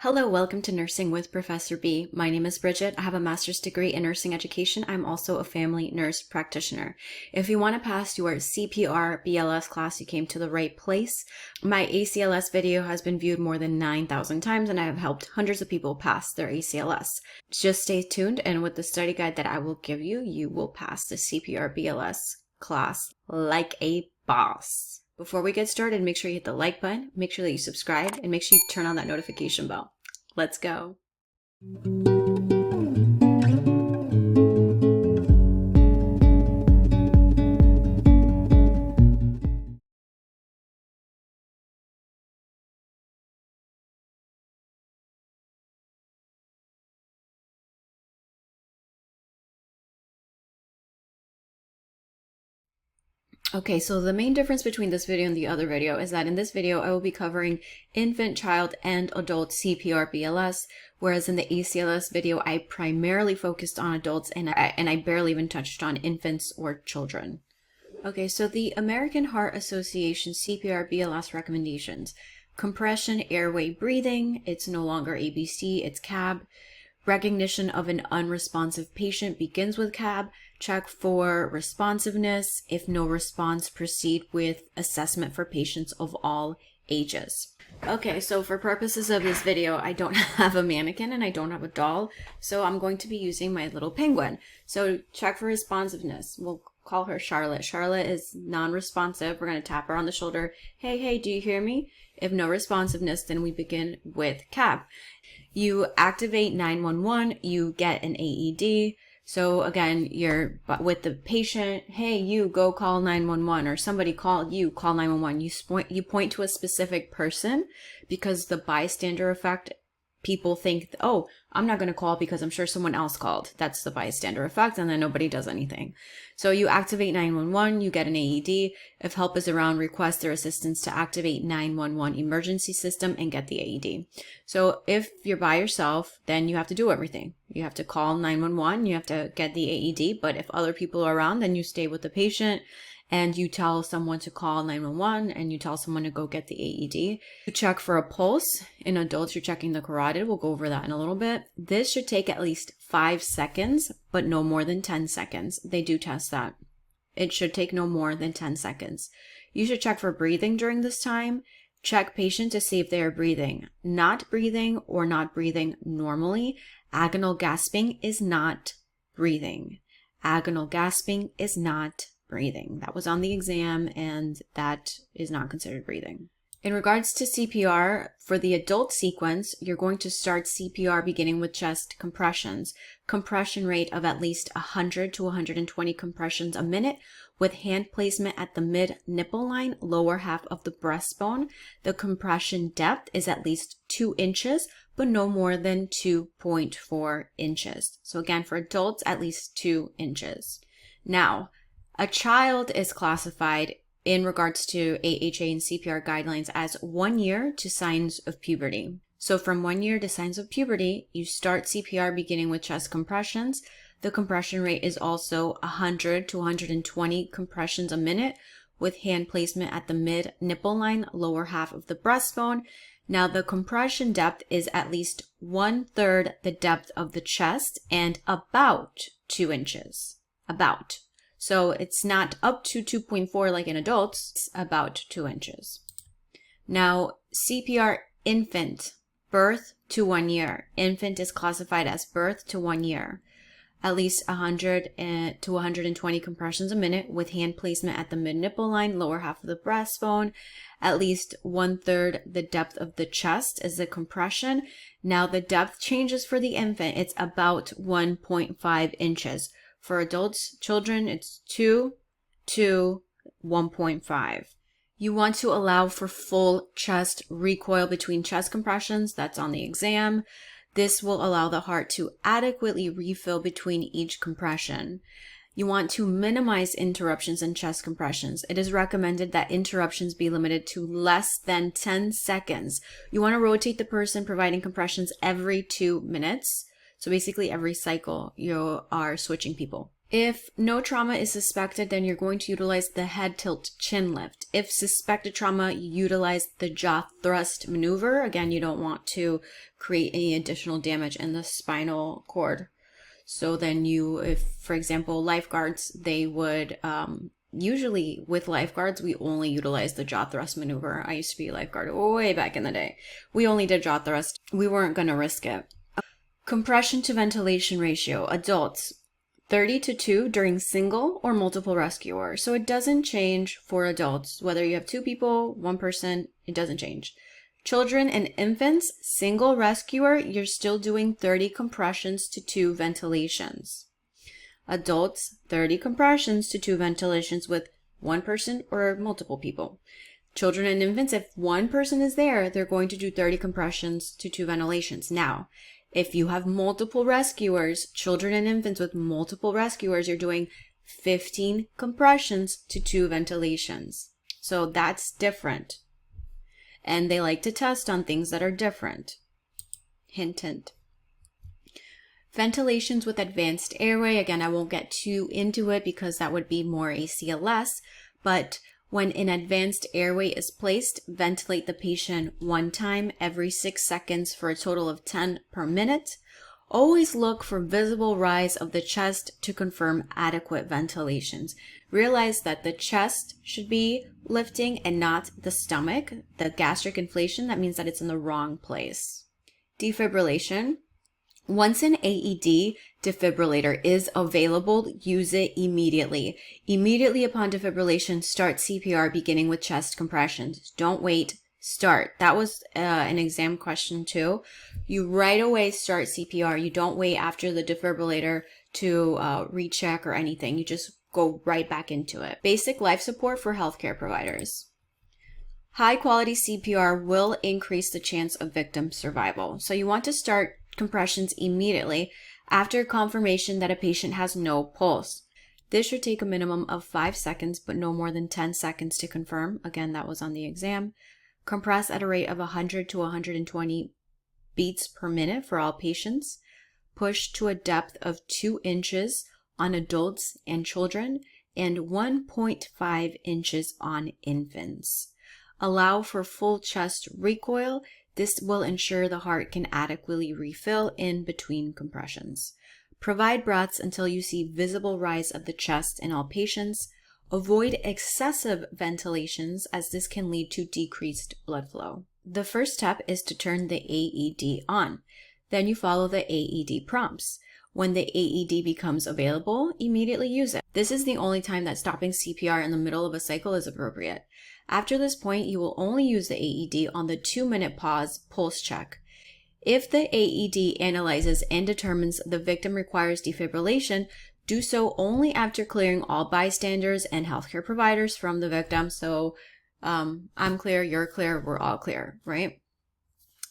Hello, welcome to Nursing with Professor B. My name is Bridget. I have a master's degree in nursing education. I'm also a family nurse practitioner. If you want to pass your CPR BLS class, you came to the right place. My ACLS video has been viewed more than 9,000 times and I have helped hundreds of people pass their ACLS. Just stay tuned, and with the study guide that I will give you, you will pass the CPR BLS class like a boss. Before we get started, make sure you hit the like button, make sure that you subscribe, and make sure you turn on that notification bell. Let's go. Okay, so the main difference between this video and the other video is that in this video, I will be covering infant, child, and adult CPR BLS, whereas in the ACLS video, I primarily focused on adults and I barely even touched on infants or children. Okay, so the American Heart Association CPR BLS recommendations. Compression, airway, breathing. It's no longer ABC, it's CAB. Recognition of an unresponsive patient begins with CAB. Check for responsiveness. If no response, proceed with assessment for patients of all ages. Okay, so for purposes of this video, I don't have a mannequin and I don't have a doll, so I'm going to be using my little penguin. So check for responsiveness. We'll call her Charlotte. Charlotte is non-responsive. We're going to tap her on the shoulder. Hey, do you hear me? If no responsiveness, then we begin with CAB. You activate 911, you get an AED. So again, you're with the patient, hey, you go call 911, or somebody call 911. You point to a specific person because the bystander effect, people think, oh, I'm not going to call because I'm sure someone else called. That's the bystander effect, and then nobody does anything. So you activate 911, you get an AED. If help is around, request their assistance to activate 911 emergency system and get the AED. So if you're by yourself, then you have to do everything. You have to call 911, you have to get the AED, but if other people are around, then you stay with the patient and you tell someone to call 911 and you tell someone to go get the AED. You check for a pulse. In adults, you're checking the carotid. We'll go over that in a little bit. This should take at least 5 seconds, but no more than 10 seconds. They do test that. It should take no more than 10 seconds. You should check for breathing during this time. Check patient to see if they are breathing. Not breathing or not breathing normally. Agonal gasping is not breathing. Agonal gasping is not breathing. That was on the exam and that is not considered breathing. In regards to CPR, for the adult sequence, you're going to start CPR beginning with chest compressions. Compression rate of at least 100 to 120 compressions a minute with hand placement at the mid-nipple line, lower half of the breastbone. The compression depth is at least 2 inches, but no more than 2.4 inches. So again, for adults, at least 2 inches. Now, a child is classified in regards to AHA and CPR guidelines as 1 year to signs of puberty. So from 1 year to signs of puberty, you start CPR beginning with chest compressions. The compression rate is also 100 to 120 compressions a minute with hand placement at the mid-nipple line, lower half of the breastbone. Now the compression depth is at least 1/3 the depth of the chest and about 2 inches. About. So it's not up to 2.4 like in adults, it's about 2 inches. Now, CPR infant, birth to 1 year. Infant is classified as birth to 1 year. At least 100 to 120 compressions a minute with hand placement at the mid-nipple line, lower half of the breastbone. At least 1/3 the depth of the chest is the compression. Now the depth changes for the infant. It's about 1.5 inches. For adults, children, it's 2 to 1.5. You want to allow for full chest recoil between chest compressions. That's on the exam. This will allow the heart to adequately refill between each compression. You want to minimize interruptions in chest compressions. It is recommended that interruptions be limited to less than 10 seconds. You want to rotate the person providing compressions every 2 minutes. So basically every cycle you are switching people. If no trauma is suspected, then you're going to utilize the head tilt chin lift. If suspected trauma, you utilize the jaw thrust maneuver. Again, you don't want to create any additional damage in the spinal cord. So then if, for example, lifeguards, they would, usually with lifeguards, we only utilize the jaw thrust maneuver. I used to be a lifeguard way back in the day. We only did jaw thrust. We weren't going to risk it. Compression to ventilation ratio. Adults, 30:2 during single or multiple rescuer. So it doesn't change for adults. Whether you have 2 people, 1 person, it doesn't change. Children and infants, single rescuer, you're still doing 30 compressions to 2 ventilations. Adults, 30 compressions to 2 ventilations with 1 person or multiple people. Children and infants, if 1 person is there, they're going to do 30 compressions to 2 ventilations. Now, if you have multiple rescuers, children and infants with multiple rescuers, you're doing 15 compressions to 2 ventilations. So that's different. And they like to test on things that are different. Hint, hint. Ventilations with advanced airway. Again, I won't get too into it because that would be more ACLS. But when an advanced airway is placed, ventilate the patient 1 time every 6 seconds for a total of 10 per minute. Always look for visible rise of the chest to confirm adequate ventilations. Realize that the chest should be lifting and not the stomach. The gastric inflation, that means that it's in the wrong place. Defibrillation. Once an AED defibrillator is available, use it immediately. Immediately upon defibrillation, start CPR beginning with chest compressions. Don't wait, start. That was an exam question too. You right away start CPR. You don't wait after the defibrillator to recheck or anything. You just go right back into it. Basic life support for healthcare providers. High quality CPR will increase the chance of victim survival. So you want to start compressions immediately after confirmation that a patient has no pulse. This should take a minimum of 5 seconds, but no more than 10 seconds to confirm. Again, that was on the exam. Compress at a rate of 100 to 120 beats per minute for all patients. Push to a depth of 2 inches on adults and children and 1.5 inches on infants. Allow for full chest recoil. This will ensure the heart can adequately refill in between compressions. Provide breaths until you see visible rise of the chest in all patients. Avoid excessive ventilations as this can lead to decreased blood flow. The first step is to turn the AED on. Then you follow the AED prompts. When the AED becomes available, immediately use it. This is the only time that stopping CPR in the middle of a cycle is appropriate. After this point, you will only use the AED on the 2-minute pause pulse check. If the AED analyzes and determines the victim requires defibrillation, do so only after clearing all bystanders and healthcare providers from the victim. So I'm clear, you're clear, we're all clear, right?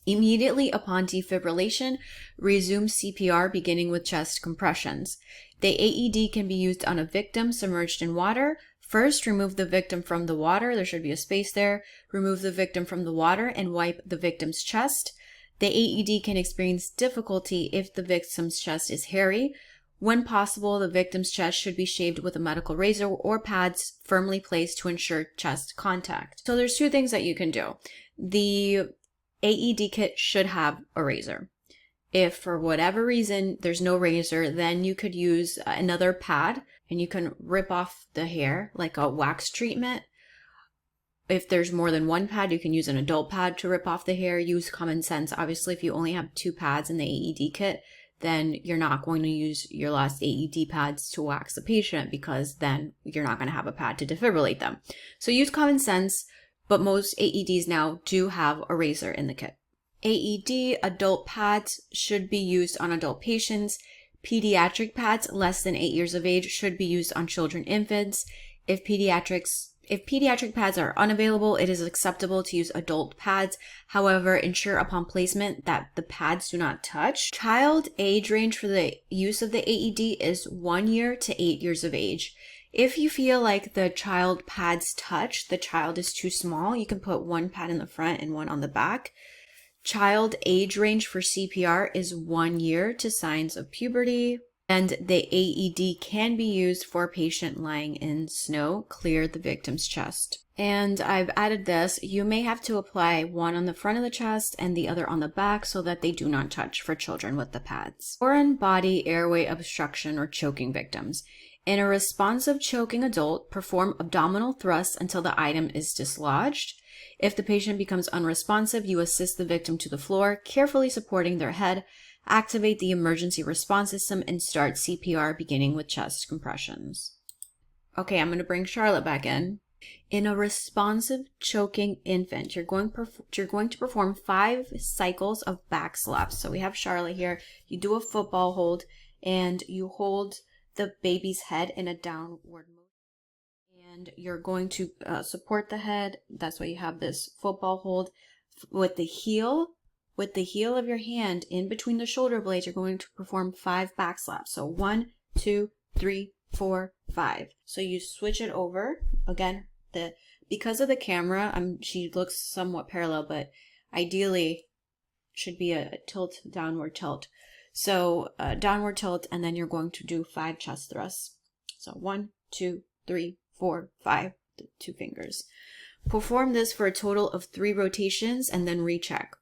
Immediately upon defibrillation, resume CPR beginning with chest compressions. The AED can be used on a victim submerged in water. First, remove the victim from the water. There should be a space there. Remove the victim from the water and wipe the victim's chest. The AED can experience difficulty if the victim's chest is hairy. When possible, the victim's chest should be shaved with a medical razor or pads firmly placed to ensure chest contact. So there's 2 things that you can do. The AED kit should have a razor. If for whatever reason there's no razor, then you could use another pad and you can rip off the hair like a wax treatment. If there's more than 1 pad, you can use an adult pad to rip off the hair. Use common sense. Obviously, if you only have 2 pads in the AED kit, then you're not going to use your last AED pads to wax the patient because then you're not going to have a pad to defibrillate them. So use common sense, but most AEDs now do have a razor in the kit. AED adult pads should be used on adult patients. Pediatric pads less than 8 years of age should be used on children, infants. If pediatric pads are unavailable, it is acceptable to use adult pads. However, ensure upon placement that the pads do not touch. Child age range for the use of the AED is 1 year to 8 years of age. If you feel like the child pads touch, the child is too small, you can put 1 pad in the front and 1 on the back. Child age range for CPR is 1 year to signs of puberty. And the AED can be used for a patient lying in snow. Clear the victim's chest. And I've added this. You may have to apply one on the front of the chest and the other on the back so that they do not touch for children with the pads. Foreign body airway obstruction or choking victims. In a responsive choking adult, perform abdominal thrusts until the item is dislodged. If the patient becomes unresponsive, you assist the victim to the floor, carefully supporting their head. Activate the emergency response system and start CPR, beginning with chest compressions. Okay, I'm going to bring Charlotte back in. In a responsive choking infant, you're going to perform 5 cycles of back slaps. So we have Charlotte here. You do a football hold and you hold the baby's head in a downward motion. And you're going to support the head. That's why you have this football hold with the heel. With the heel of your hand in between the shoulder blades, you're going to perform 5 back slaps. So 1, 2, 3, 4, 5. So you switch it over. Again, because of the camera, she looks somewhat parallel, but ideally should be a downward tilt. So downward tilt, and then you're going to do 5 chest thrusts. So 1, 2, 3, 4, 5, 2 fingers. Perform this for a total of 3 rotations and then recheck.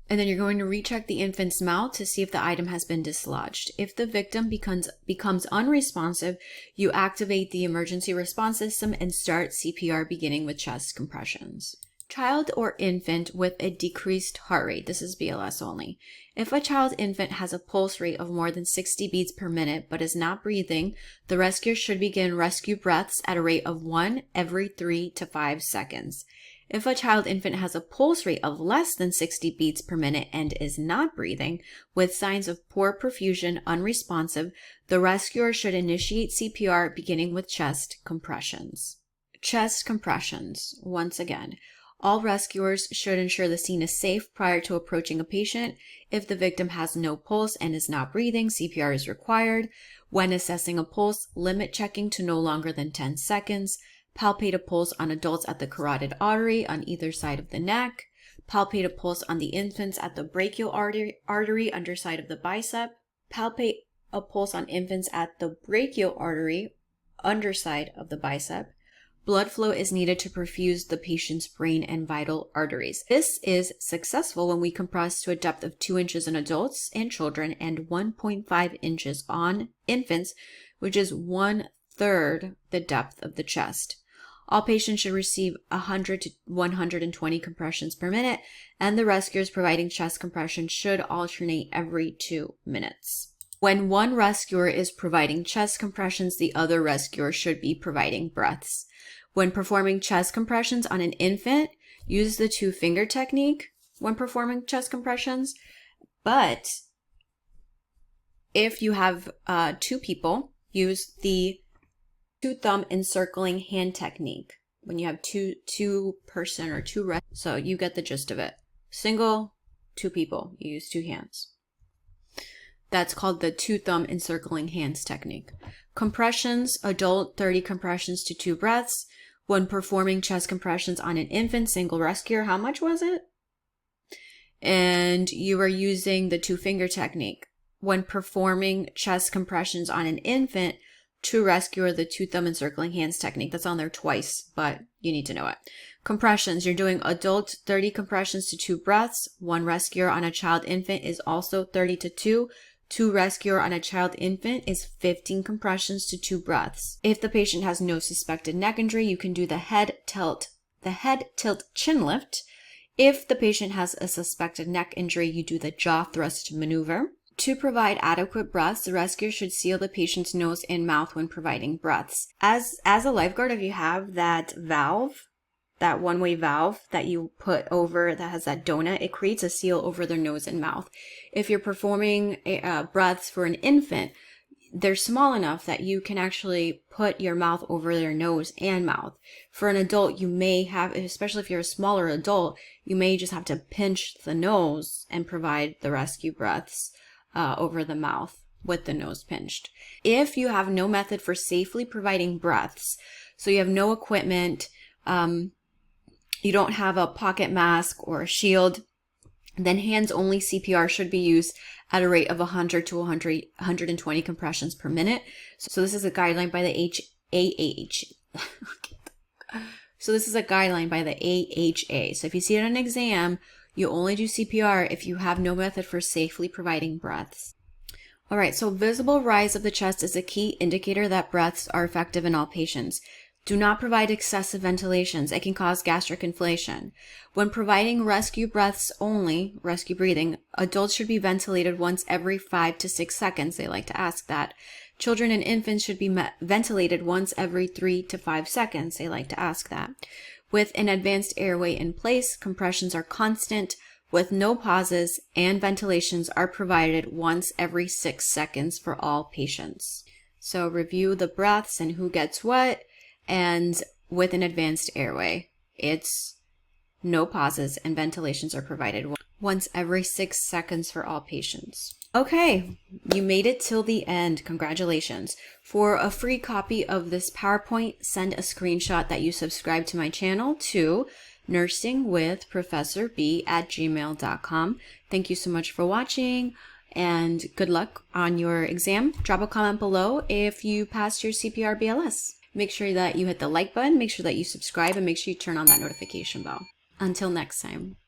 And then you're going to recheck the infant's mouth to see if the item has been dislodged. If the victim becomes unresponsive, you activate the emergency response system and start CPR, beginning with chest compressions. Child or infant with a decreased heart rate. This is BLS only. If a child infant has a pulse rate of more than 60 beats per minute but is not breathing, the rescuer should begin rescue breaths at a rate of 1 every 3 to 5 seconds. If a child infant has a pulse rate of less than 60 beats per minute and is not breathing, with signs of poor perfusion, unresponsive, the rescuer should initiate CPR, beginning with chest compressions. Chest compressions. Once again, all rescuers should ensure the scene is safe prior to approaching a patient. If the victim has no pulse and is not breathing, CPR is required. When assessing a pulse, limit checking to no longer than 10 seconds. Palpate a pulse on adults at the carotid artery on either side of the neck. Palpate a pulse on the infants at the brachial artery underside of the bicep. Palpate a pulse on infants at the brachial artery underside of the bicep. Blood flow is needed to perfuse the patient's brain and vital arteries. This is successful when we compress to a depth of 2 inches in adults and children and 1.5 inches on infants, which is 1/3 the depth of the chest. All patients should receive 100 to 120 compressions per minute, and the rescuers providing chest compression should alternate every 2 minutes. When one rescuer is providing chest compressions, the other rescuer should be providing breaths. When performing chest compressions on an infant, use the 2-finger technique when performing chest compressions. But if you have 2 people, use the 2-thumb encircling hand technique. When you have two person or 2 reps, so you get the gist of it. Single, 2 people, you use 2 hands. That's called the 2-thumb encircling hands technique. Compressions, adult 30 compressions to 2 breaths. When performing chest compressions on an infant, single rescuer, how much was it? And you are using the 2-finger technique. When performing chest compressions on an infant, 2 rescuer, the 2-thumb encircling hands technique. That's on there twice, but you need to know it. Compressions, you're doing adult 30 compressions to 2 breaths. 1 rescuer on a child infant is also 30 to 2. 2 rescuer on a child infant is 15 compressions to 2 breaths. If the patient has no suspected neck injury, you can do the head tilt chin lift. If the patient has a suspected neck injury, you do the jaw thrust maneuver. To provide adequate breaths, the rescuer should seal the patient's nose and mouth when providing breaths. As a lifeguard, if you have that valve, that one-way valve that you put over that has that donut, it creates a seal over their nose and mouth. If you're performing breaths for an infant, they're small enough that you can actually put your mouth over their nose and mouth. For an adult, you may have, especially if you're a smaller adult, you may just have to pinch the nose and provide the rescue breaths over the mouth with the nose pinched. If you have no method for safely providing breaths, so you have no equipment, you don't have a pocket mask or a shield, Then hands-only CPR should be used at a rate of 100 to 120 compressions per minute. So this is a guideline by the So this is a guideline by the AHA. So if you see it on an exam, you only do CPR if you have no method for safely providing breaths. All right, so visible rise of the chest is a key indicator that breaths are effective in all patients. Do not provide excessive ventilations. It can cause gastric inflation. When providing rescue breaths only, rescue breathing, adults should be ventilated once every 5 to 6 seconds. They like to ask that. Children and infants should be ventilated once every 3 to 5 seconds. They like to ask that. With an advanced airway in place, compressions are constant with no pauses, and ventilations are provided once every 6 seconds for all patients. So review the breaths and who gets what. And with an advanced airway, it's no pauses and ventilations are provided once every 6 seconds for all patients. Okay, you made it till the end. Congratulations. For a free copy of this PowerPoint, send a screenshot that you subscribe to my channel to nursingwithprofessorb@gmail.com. Thank you so much for watching and good luck on your exam. Drop a comment below if you passed your CPR BLS. Make sure that you hit the like button, make sure that you subscribe, and make sure you turn on that notification bell. Until next time.